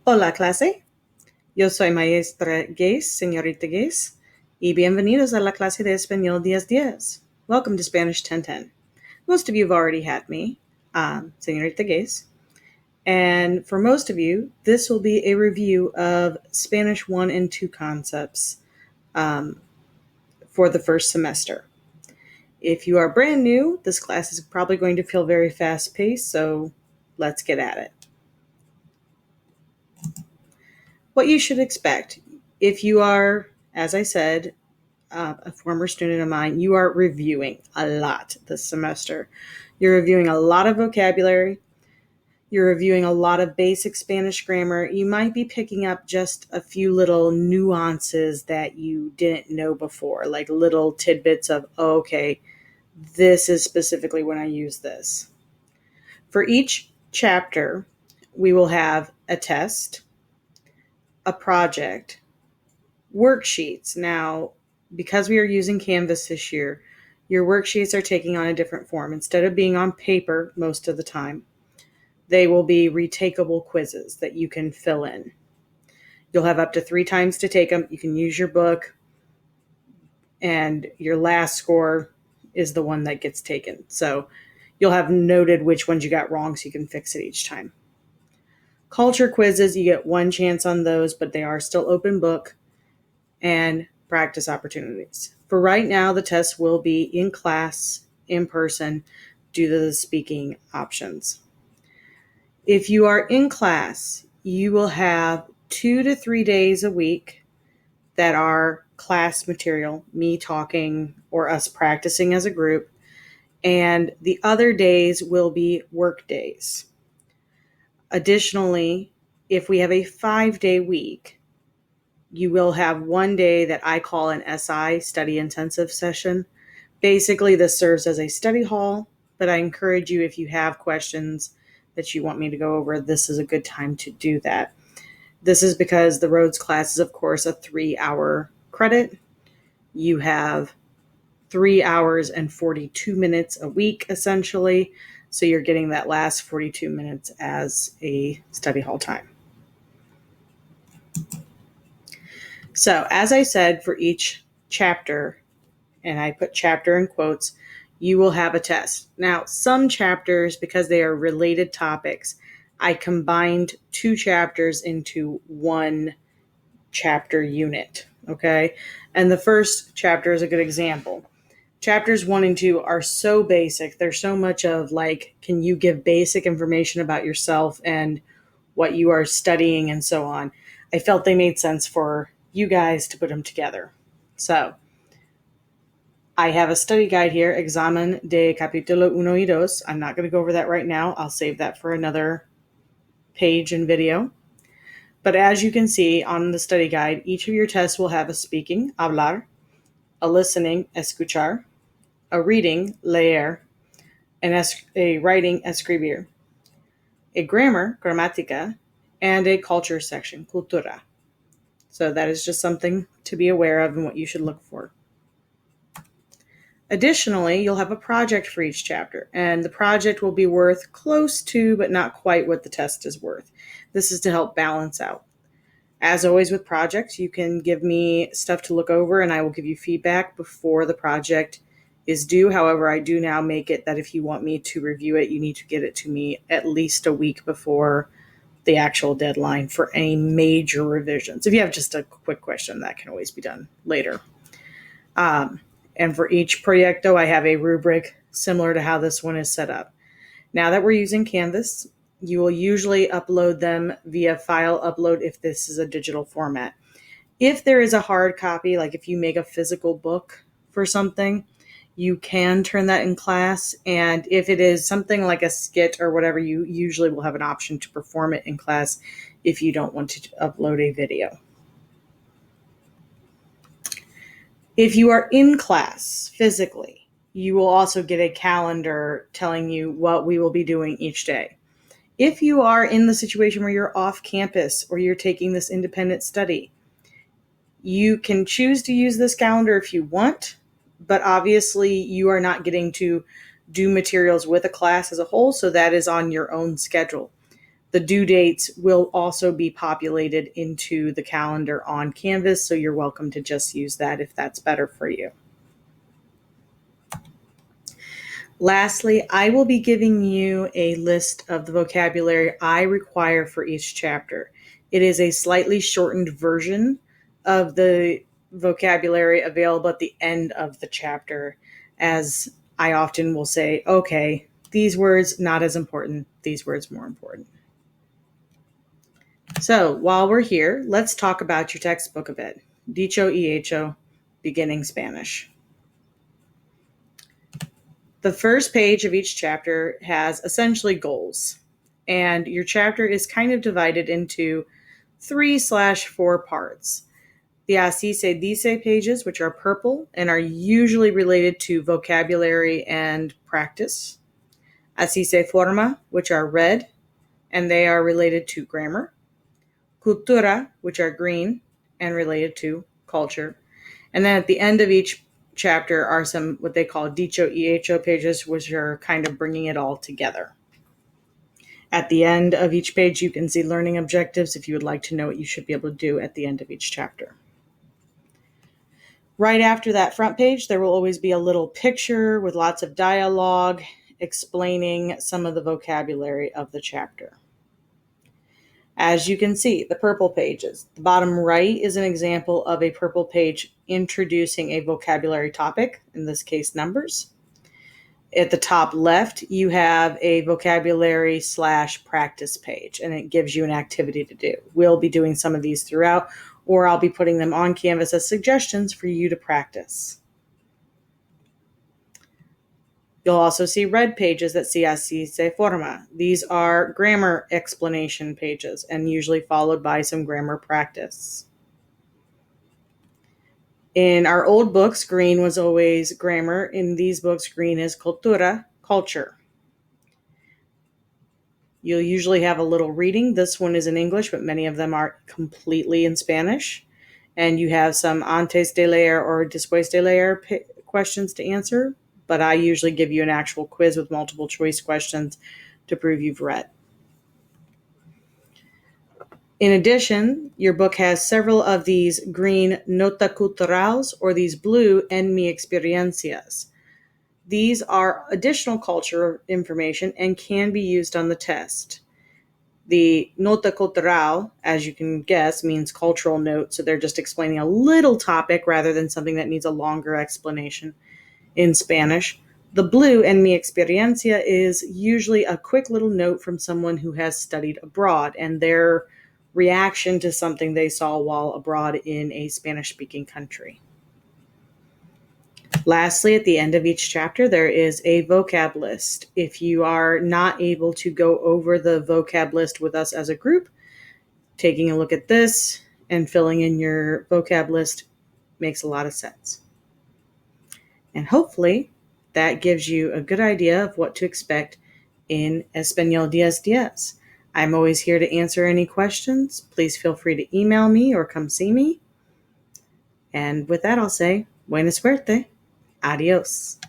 Hola, clase. Yo soy maestra Gase, Srta Gase, y bienvenidos a la clase de Español 1010. Welcome to Spanish 1010. Most of you have already had me, Srta Gase, and for most of you, this will be a review of Spanish 1 and 2 concepts for the first semester. If you are brand new, this class is probably going to feel very fast-paced, so let's get at it. What you should expect. If you are, as I said, a former student of mine, you are reviewing a lot this semester. You're reviewing a lot of vocabulary. You're reviewing a lot of basic Spanish grammar. You might be picking up just a few little nuances that you didn't know before, like little tidbits of, oh, okay, this is specifically when I use this. For each chapter, we will have a test, a project, worksheets. Now, because we are using Canvas this year, your worksheets are taking on a different form. Instead of being on paper most of the time, they will be retakeable quizzes that you can fill in. You'll have up to 3 times to take them. You can use your book, and your last score is the one that gets taken. So you'll have noted which ones you got wrong so you can fix it each time. Culture quizzes, you get 1 chance on those, but they are still open book, and practice opportunities. For right now, the test will be in class, in person, due to the speaking options. If you are in class, you will have 2 to 3 days a week that are class material, me talking or us practicing as a group, and the other days will be work days. Additionally, if we have a 5-day week, you will have 1 day that I call an SI, study intensive session. Basically, this serves as a study hall, but I encourage you, if you have questions that you want me to go over, this is a good time to do that. This is because the Rhodes class is, of course, a 3-hour credit. You have 3 hours and 42 minutes a week, essentially. So you're getting that last 42 minutes as a study hall time. So, as I said, for each chapter, and I put chapter in quotes, you will have a test. Now, some chapters, because they are related topics, I combined 2 chapters into 1 chapter unit, okay? And the first chapter is a good example. Chapters 1 and 2 are so basic. There's so much of like, can you give basic information about yourself and what you are studying and so on. I felt they made sense for you guys to put them together. So I have a study guide here, Examen de Capítulo 1 y 2. I'm not going to go over that right now. I'll save that for another page and video. But as you can see on the study guide, each of your tests will have a speaking, hablar, a listening, escuchar, a reading, leer, and a writing, escribir, a grammar, gramática, and a culture section, cultura. So that is just something to be aware of and what you should look for. Additionally, you'll have a project for each chapter, and the project will be worth close to, but not quite what the test is worth. This is to help balance out. As always with projects, you can give me stuff to look over, and I will give you feedback before the project is due. However, I do now make it that if you want me to review it, you need to get it to me at least a week before the actual deadline for any major revisions. If you have just a quick question, that can always be done later. And for each proyecto, I have a rubric similar to how this one is set up. Now that we're using Canvas, you will usually upload them via file upload if this is a digital format. If there is a hard copy, like if you make a physical book for something, you can turn that in class. And if it is something like a skit or whatever, you usually will have an option to perform it in class if you don't want to upload a video. If you are in class physically, you will also get a calendar telling you what we will be doing each day. If you are in the situation where you're off campus or you're taking this independent study, you can choose to use this calendar if you want, but obviously you are not getting to do materials with a class as a whole, so that is on your own schedule. The due dates will also be populated into the calendar on Canvas, so you're welcome to just use that if that's better for you. Lastly, I will be giving you a list of the vocabulary I require for each chapter. It is a slightly shortened version of the vocabulary available at the end of the chapter, as I often will say, okay, these words not as important, these words more important. So while we're here, let's talk about your textbook a bit. Dicho y hecho, beginning Spanish. The first page of each chapter has essentially goals, and your chapter is kind of divided into 3/4 parts. The Así se dice pages, which are purple and are usually related to vocabulary and practice. Así se forma, which are red, and they are related to grammar. Cultura, which are green and related to culture. And then at the end of each chapter are some what they call dicho y hecho pages, which are kind of bringing it all together. At the end of each page, you can see learning objectives if you would like to know what you should be able to do at the end of each chapter. Right after that front page, there will always be a little picture with lots of dialogue explaining some of the vocabulary of the chapter. As you can see, the purple pages. The bottom right is an example of a purple page introducing a vocabulary topic, in this case, numbers. At the top left, you have a vocabulary/practice page, and it gives you an activity to do. We'll be doing some of these throughout, or I'll be putting them on Canvas as suggestions for you to practice. You'll also see red pages that say así se forma. These are grammar explanation pages and usually followed by some grammar practice. In our old books, green was always grammar. In these books, green is cultura, culture. You'll usually have a little reading. This one is in English, but many of them are completely in Spanish. And you have some antes de leer or después de leer questions to answer. But I usually give you an actual quiz with multiple choice questions to prove you've read. In addition, your book has several of these green nota culturales or these blue en mi experiencias. These are additional culture information and can be used on the test. The nota cultural, as you can guess, means cultural note, so they're just explaining a little topic rather than something that needs a longer explanation. In Spanish, the blue en mi experiencia is usually a quick little note from someone who has studied abroad and their reaction to something they saw while abroad in a Spanish-speaking country. Lastly, at the end of each chapter, there is a vocab list. If you are not able to go over the vocab list with us as a group, taking a look at this and filling in your vocab list makes a lot of sense. And hopefully that gives you a good idea of what to expect in Español 10-10. I'm always here to answer any questions. Please feel free to email me or come see me. And with that, I'll say, buena suerte. Adios.